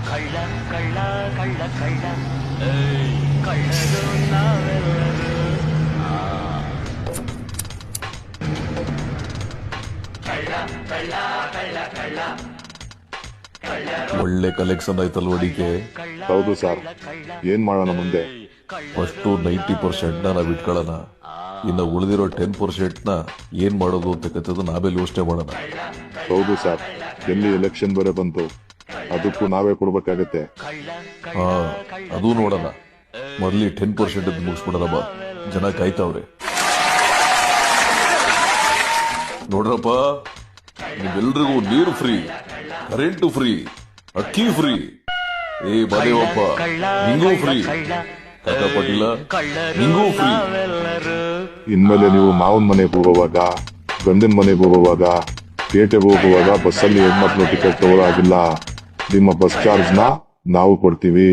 ಕಳ್ಳ ಕಳ್ಳ ಕಳ್ಳ ಕಳ್ಳ ಏಯ್ ಕಳ್ಳರು ನಾವೆಲ್ಲರೂ ಕಳ್ಳ ಕಳ್ಳ ಕಳ್ಳ ಕಳ್ಳ ಒಳ್ಳೆ ಕಲೆಕ್ಷನ್ ಆಯ್ತಲ್ಲ ಹೊಡಿಕೆ. ಹೌದು ಸರ್, ಏನ್ ಮಾಡೋಣ ಮುಂದೆ? ಫಸ್ಟು 90% ನಾವ್ ಇಟ್ಕೊಳ್ಳೋಣ, ಇನ್ನು ಉಳಿದಿರೋ 10% ಏನ್ ಮಾಡೋದು ಅಂತ ನಾವೇ ಯೋಚನೆ ಮಾಡೋಣ. ಹೌದು ಸರ್, ಎಲ್ಲಿ ಎಲೆಕ್ಷನ್ ಬೇರೆ ಬಂತು, ಅದಕ್ಕೂ ನಾವೇ ಕೊಡ್ಬೇಕಾಗತ್ತೆ. ಹಾ, ಅದು ನೋಡೋಣ. ಮೊದಲಿ 10% ಮುಗಿಸ್ಬಿಡೋಣ ಬಾ, ಜನ ಕಾಯ್ತಾವ್ರೆ. ನೋಡ್ರಪ್ಪ, ನಿಮ್ಮೆಲ್ರಿಗೂ ನೀರು ಫ್ರೀ, ಕರೆಂಟು ಫ್ರೀ, ಅಕ್ಕಿ ಫ್ರೀ. ಏ ಬಾದೇವಪ್ಪ, ನಿಂಗೂ ಫ್ರೀ. ಕಾಕ ಪಾಟೀಲ, ನಿಂಗೂ ಫ್ರೀ. ಇನ್ಮೇಲೆ ನೀವು ಮಾವನ್ ಮನೆಗೆ ಹೋಗುವಾಗ, ಗಂಡನ ಮನೆಗೆ ಹೋಗುವಾಗ, ಪೇಟೆಗೆ ಹೋಗುವಾಗ ಬಸ್ಸಲ್ಲಿ ಹೆಣ್ಮಕ್ಳು ಟಿಕೆಟ್ ತಗೊಳ್ಳೋ ಆಗಿಲ್ಲ. ನಿಮ್ಮ ಬಸ್ ಚಾರ್ಜ್ ನಾವು ಕೊಡ್ತೀವಿ.